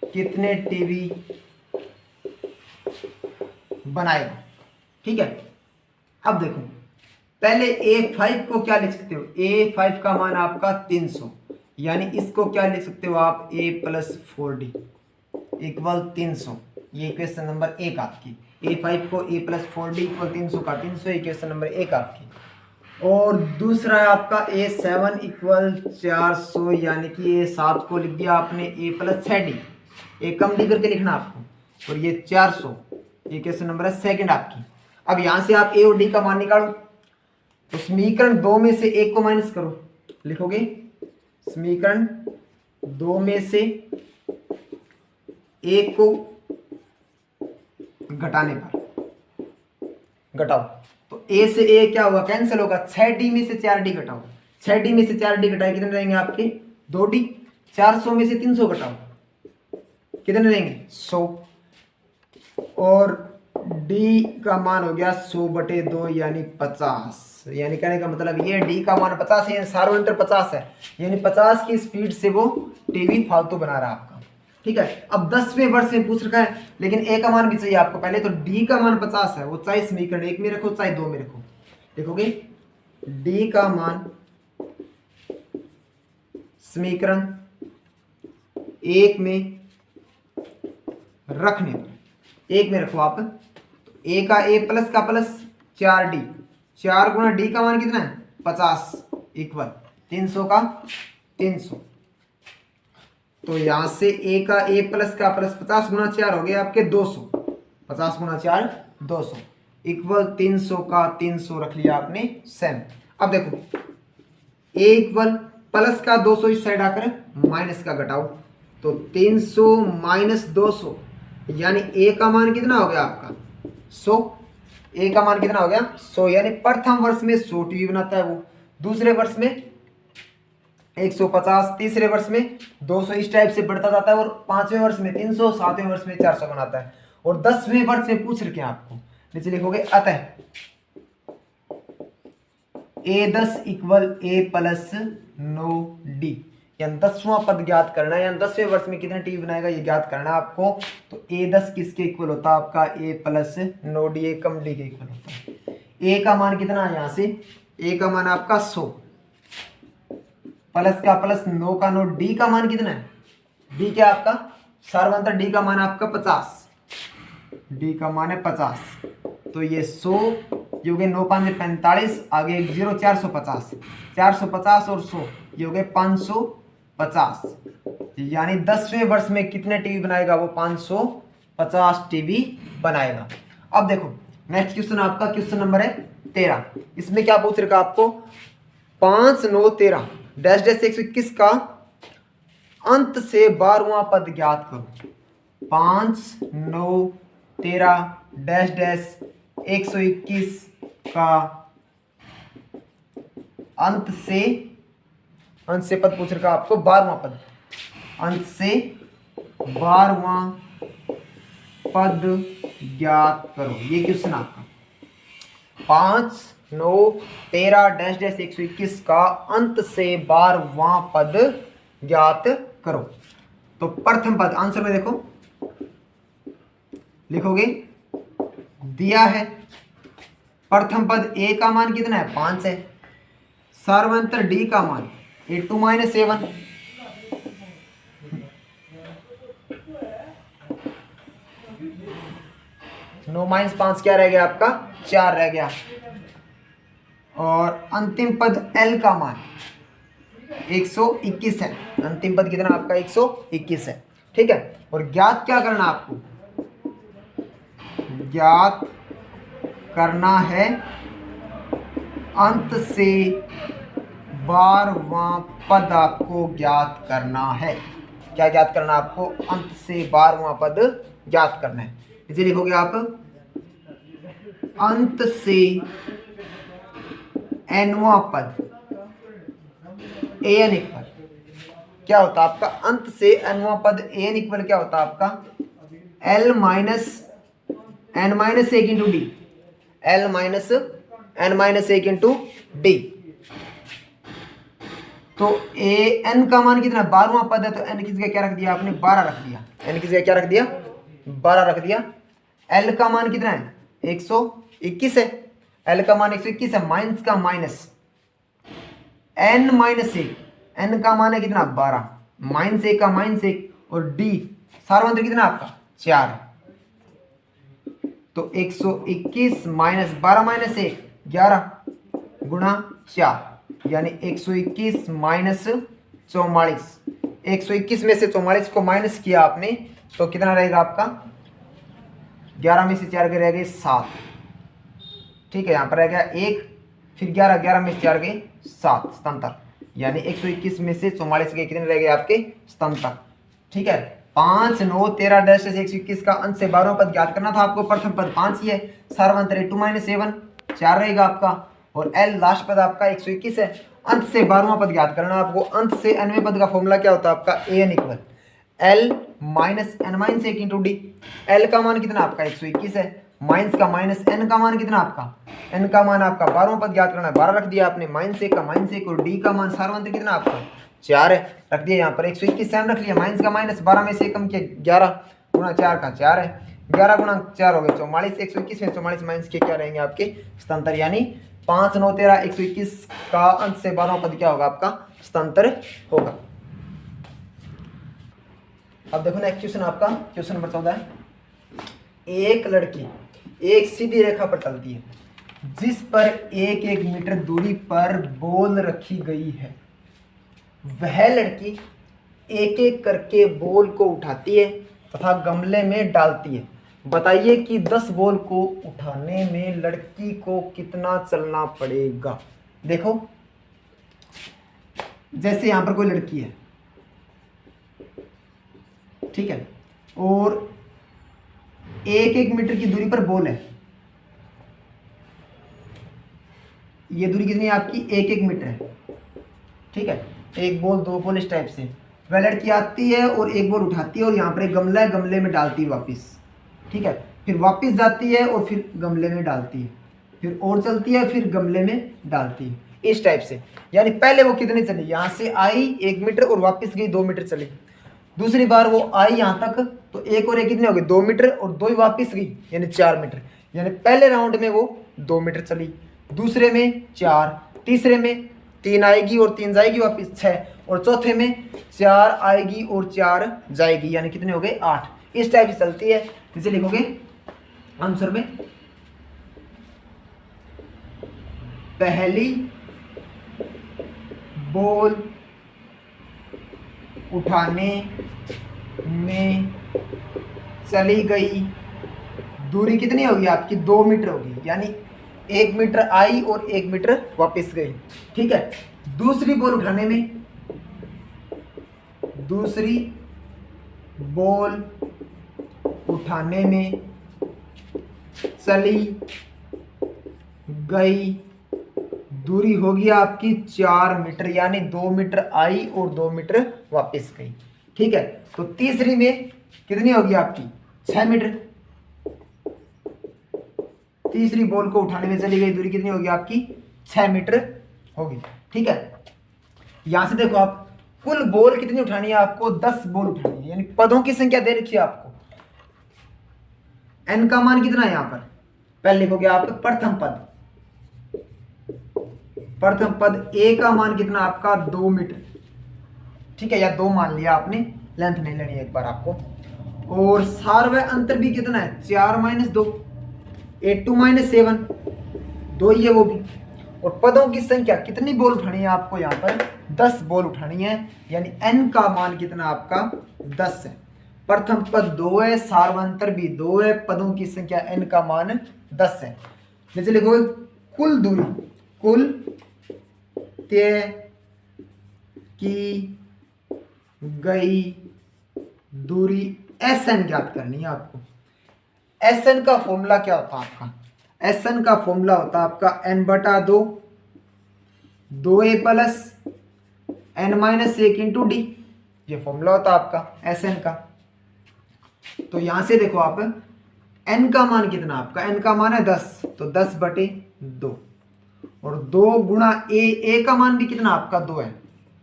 कितने टीवी बनाएगा, ठीक है। अब देखो पहले A5 को क्या लिख सकते हो, A5 का मान आपका 300, यानी इसको क्या लिख सकते हो आप, A + 4D इक्वल 300। ये इक्वेशन नंबर 1 आपकी। A5 को A + 4D इक्वल 300 का 300 इक्वेशन नंबर 1 आपकी। और दूसरा है आपका A7 इक्वल 400, यानी कि A7 को लिख दिया आपने A + 6D, A come D करके लिखना आपको, और ये 400 इक्वेशन नंबर है सेकंड आपकी। अब यहाँ से आप A और D का मान निकालो, तो समीकरण 2 में से 1 को माइनस करो, लिखोगे समीकरण 2 में से 1 को घटाने पर, घटाओ तो A से A क्या होगा, कैंसिल होगा, 6D में से 4D घटाओ, 6D में से 4D घटाए कितने रहेंगे आपके 2D, 400 में से 300 घटाओ कितने रहेंगे 100, और D का मान हो गया 100/2 यानी 50। यानी कहने का मतलब ये D का मान 50 है, सार्वंतर 50 है, यानी 50 की स्पीड से वो टीवी फालतू बना रहा है आपका। ठीक है, अब 10वें वर्ष में पूछ रखा है, लेकिन A का मान भी चाहिए आपको। पहले तो D का मान 50 है, वो चाहे समीकरण 1 में रखो चाहे 2 में रखो, देखोगे D का मान समीकरण 1 में रखने पर, 1 में रखो आप, तो A का A प्लस का प्लस 4D, 4 गुना D का मान कितना है 50 इक्वल 300 का 300, तो यहां से A का A प्लस का प्लस 50 गुना 4 हो गया आपके 200, 50 गुना 4 200 इक्वल 300 का 300 रख लिया आपने सेम। अब देखो A इक्वल प्लस का 200 इस साइड आकर माइनस का घटाओ, तो 300 माइनस 200 यानी A का मान कितना हो गया आपका 100, A का मान कितना हो गया 100, यानी प्रथम वर्ष में 100 टीवी बनाता है वो, दूसरे वर्ष में 150, तीसरे वर्ष में 200, इस टाइप से बढ़ता जाता है, और 5वें वर्ष में 300, 7वें वर्ष में 400 बनाता है, और 10वें वर्ष में पूछ रखे आपको, नीचे लिखोगे अतः A10 इक्वल A + 9D, यानी 10वां पद ज्ञात करना है, यानी 10वें वर्ष में कितने टीवी बनाएगा ये ज्ञात करना है आपको। तो A10 किसके इक्वल होता है आपका A + 9D, A come D के इक्वल होता है। A का मान कितना है यहाँ से, A का मान आपका 100, प्लस का प्लस 9 का 9, D का मान कितना है, D क्या आपका सार्वंतर, D का मान आपका 50, D का मान है 50, तो ये 100 ये हो गए 9 5 45, आगे 0 450, 450 और 100 ये हो गए 550, यानी 10वें वर्ष में कितने टीवी बनाएगा वो 550 टीवी बनाएगा। अब देखो नेक्स्ट क्वेश्चन आपका क्वेश्चन नंबर है 13, इसमें क्या पूछ रखा आपको, 5 9 13 डैश डैश 121 का अंत से 12वां पद ज्ञात करो। 5 9 13 डैश डैश 121 का अंत से पद पूछ रखा आपको 12वां पद, अंत से 12वां पद ज्ञात करो, ये क्वेश्चन आपका। 5 9 13 डैश डैश 121 का अंत से 12वां पद ज्ञात करो। तो प्रथम पद आंसर में देखो लिखोगे दिया है, प्रथम पद A का मान कितना है 5 है, सार्वंतर D का मान A2 - A1, नौ माइनस 5 क्या रह गया आपका 4 रह गया, और अंतिम पद L का मान 121 है, अंतिम पद कितना आपका 121 है। ठीक है, और ज्ञात क्या करना आपको, ज्ञात करना है अंत से 12वां पद आपको ज्ञात करना है। क्या ज्ञात करना आपको, अंत से 12वां पद ज्ञात करना है। इसे लिखोगे आप अंत से nवां पद an इक्वल क्या होता है आपका, अंत से nवां पद an इक्वल क्या होता है आपका L - n - 1 into D, L - n - 1 into D. तो n का मान कितना 12वां पद है, तो n की जगह क्या रख दिया आपने 12 रख दिया, n की जगह क्या रख दिया 12 रख दिया। L का मान कितना है 21 है, L का मान 121 है, माइनस का माइनस n माइनस 1, n का मान है कितना 12, माइनस 1 का माइनस 1, और d सार्वंत्र कितना आपका 4 है। तो 121 माइनस 12 माइनस 1 11 गुणा 4, यानी 121 माइनस 44। 121 में से 44 को माइनस किया आपने तो कितना रहेगा आपका, 11 में से 4 के रह गए 7, ठीक है, यहाँ पर रह गया 1, फिर 11, 11 में से 4 गए 7 स्थानांतर, यानी 121 में से 44 के कितने रह गए आपके स्थानांतर, ठीक है। 5 9 13 डैश 121 का अंश से 12वां पद ज्ञात करना था आपको, प्रथम पद 5 ही है, सार्वंतर 2 माइनस 7 4 रहेगा आपका, और L लास्ट पद आपका 121 है, अंत से 12वां पद ज्ञात करना आपको। अंत से nवें पद का फॉर्मूला क्या होता है आपका, an equal L minus n minus 1 into D. L का मान कितना आपका 121 है, माइनस का माइनस n का मान कितना आपका, n का मान आपका 12वां पद ज्ञात करना है, 12 रख दिया आपने, माइनस 1 का माइनस 1, और डी का मान सार्वंत्र कितना आपका 4 है, रख दिया यहाँ पर 121 सेम रख लिया, माइनस का माइनस 12 में से कम किया 11 गुणा 4 का 4 है, 11 गुणा 4 हो गए 44, 121 में 44 माइनस के क्या रहेंगे आपके स्थानांतर, यानी 5 9 13 121 का अंत से 12वां पद क्या होगा आपका स्थानांतर होगा। अब देखो नेक्स्ट क्वेश्चन आपका, क्वेश्चन नंबर 14 है। एक लड़की एक सीधी रेखा पर चलती है जिस पर 1-1 मीटर दूरी पर बॉल रखी गई है। वह लड़की एक एक करके बॉल को उठाती है तथा गमले में डालती है। बताइए कि 10 बॉल को उठाने में लड़की को कितना चलना पड़ेगा। देखो जैसे यहां पर कोई लड़की है, ठीक है, और 1-1 मीटर की दूरी पर बॉल है। ये दूरी कितनी है आपकी, 1-1 मीटर है, ठीक है, एक बॉल दो बॉल इस टाइप से। वह लड़की आती है और एक बॉल उठाती है और यहाँ पर एक गमला है, गमले में डालती है वापिस, ठीक है, फिर वापस जाती है और फिर गमले में डालती है, फिर और चलती है, फिर गमले में डालती है, इस टाइप से। यानी पहले वो कितनी चली, यहाँ से आई 1 मीटर और वापस गई 2 मीटर चली। दूसरी बार वो आई यहाँ तक तो 1 और 1 कितने हो गए 2 मीटर, और 2 ही वापस गई यानी 4 मीटर। यानी पहले राउंड में वो 2 मीटर चली, दूसरे में 4, तीसरे में 3 आएगी और 3 जाएगी वापस 6, और चौथे में 4 आएगी और 4 जाएगी, यानी कितने हो गए 8। इस टाइप से चलती है। इसे लिखोगे आंसर में, पहली बॉल उठाने में चली गई दूरी कितनी होगी आपकी 2 मीटर होगी, यानी 1 मीटर आई और 1 मीटर वापस गई, ठीक है। दूसरी बॉल उठाने में, दूसरी बॉल उठाने में चली गई दूरी होगी आपकी 4 मीटर, यानी 2 मीटर आई और 2 मीटर वापस गई, ठीक है। तो तीसरी में कितनी होगी आपकी 6 मीटर। तीसरी बॉल को उठाने में चली गई दूरी कितनी होगी आपकी 6 मीटर होगी, ठीक है। यहां से देखो आप कुल बॉल कितनी उठानी है आपको, 10 बॉल उठानी है, यानी पदों की संख्या दे रखी है आपको। n का मान कितना है यहां पर, पहले लिखोगे आप प्रथम पद, प्रथम पद a का मान कितना आपका 2 मीटर, ठीक है, या 2 मान लिया आपने, लेंथ नहीं लेनी है एक बार आपको। और सार्वय अंतर भी कितना है 4 माइनस 2, 8 माइनस 7, 2 ही है वो भी। और पदों की संख्या कितनी बॉल उठानी है आपको यहाँ पर 10 बॉल उठानी है, यानी n का मान कितना आपका 10 है। प्रथम पद 2 है, सार्वंतर भी 2 है, पदों की संख्या n का मान 10 है। जैसे लिखोगे कुल दूरी, कुल तय की गई दूरी Sn ज्ञात करनी है आपको। Sn का फॉर्मूला क्या होता है आपका, Sn का फॉर्मूला होता है आपका n/2 2a plus n minus 1 into D, ये फॉर्मूला होता है आपका Sn का। तो यहां से देखो आप n का मान कितना आपका, n का मान है 10, तो 10/2 और 2 गुणा a का मान भी कितना आपका 2 है,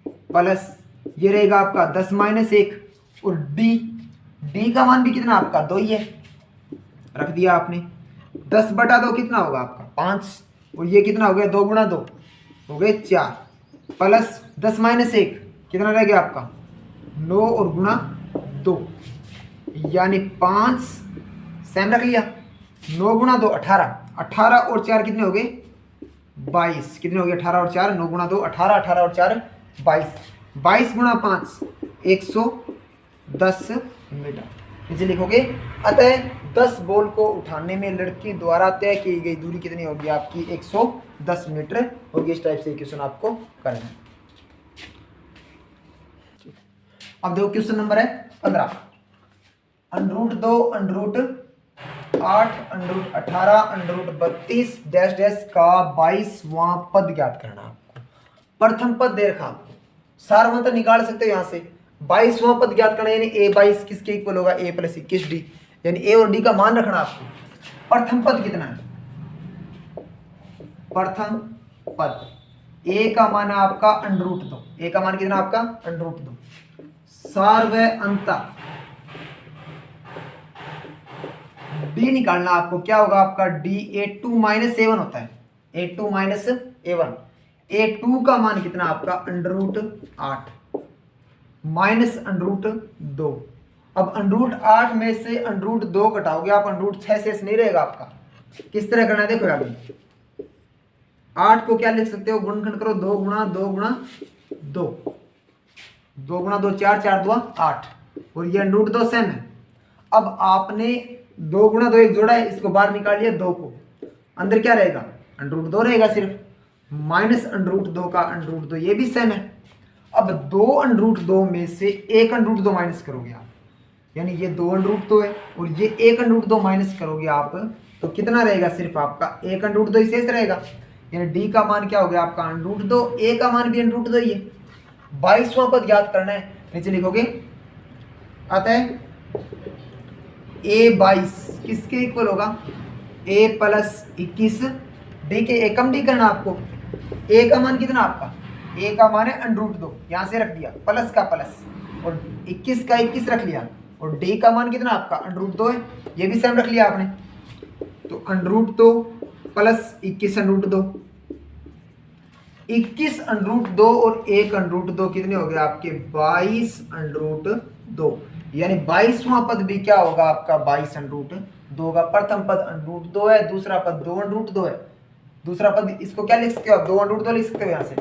प्लस ये रहेगा आपका 10 माइनस 1, और d का मान भी कितना आपका 2 ही है, रख दिया आपने। 10/2 कितना होगा आपका 5, और ये कितना हो गया 2 गुणा 2 हो गए 4, प्लस 10 माइनस 1 कितना रह गया आपका 9 और गुणा 2 यानी 5 सेम रख लिया, 9 गुणा 2 18, 18 और 4 कितने हो गए 22, कितने हो गए 18 और 4 9 गुणा 2 18, 18 और 4 22, 22 गुणा 5 110 मीटर। नीचे लिखोगे अतः 10 बॉल को उठाने में लड़की द्वारा तय की गई दूरी कितनी होगी आपकी 110 मीटर होगी। इस टाइप से क्वेश्चन आपको करना है। अब देखो क्वेश्चन नंबर है 15, √2 √8 √18 √32 डैश डैश का 22वां पद ज्ञात करना। आपको प्रथम पद दे रखा, सारवंत निकाल सकते हो यहाँ से। 22वां पद ज्ञात करना यानी a22 किसके इक्वल होगा a + 21d, यानी a और d का मान रखना आपको। प्रथम पद कितना है, प्रथम पद a का मान है आपका √2, a का मान कितना आपका √2, सार व अंता d निकालना आपको, क्या होगा आपका d a2 - a1 होता है, a2 - a1, a2 का मान कितना आपका √8 माइनस √2। अब √8 में से √2 घटाओगे आप, √6 शेष नहीं रहेगा आपका। किस तरह करना है देखो यार, 8 को क्या लिख सकते हो गुणनखंड करो, 2 गुणा 2 गुणा 2, 2 गुणा 2 4, 4 2 8, और ये √2 सेम है। अब आपने 2 गुणा 2 एक जोड़ा है, इसको बाहर निकाल लिया, 2 को अंदर क्या रहेगा √2 रहेगा सिर्फ, माइनस √2 का √2 ये भी सेम है। अब 2 √2 में से 1 √2 माइनस करोगे आप, यानी ये 2 √2 है और ये 1 √2 माइनस करोगे आप, तो कितना रहेगा सिर्फ आपका 1 √2 ही शेष रहेगा, यानी d का मान क्या हो गया आपका √2, a का मान भी √2 ही है। 22वां पद ज्ञात करना है, नीचे लिखोगे अतः a22 किसके इक्वल होगा a + 21 d के एकम d करना आपको। a का मान कितना आपका, a का मान है √2, यहाँ से रख दिया प्लस का प्लस, और 21 का 21 रख लिया, और d का मान कितना आपका √2 है, ये भी सेम रख लिया आपने। तो √2 प्लस 21 √2, 21 √2 और 1 √2 कितने हो गए आपके 22 √2, यानी 22वां पद भी क्या होगा आपका 22 √2 का। प्रथम पद √2 है, दूसरा पद 2 √2 है, दूसरा पद इसको क्या लिख सकते हो आप 2 √2 लिख सकते हो यहाँ से,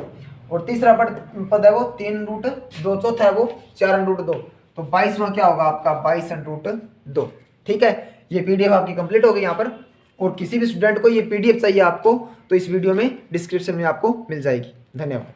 और तीसरा पद है वो 3 √2, चौथा है वो 4 √2, तो 22वां क्या होगा आपका 22 √2। ठीक है, ये पीडीएफ आपकी कंप्लीट हो गई यहाँ पर, और किसी भी स्टूडेंट को ये पीडीएफ चाहिए आपको तो इस वीडियो में डिस्क्रिप्शन में आपको मिल जाएगी। धन्यवाद।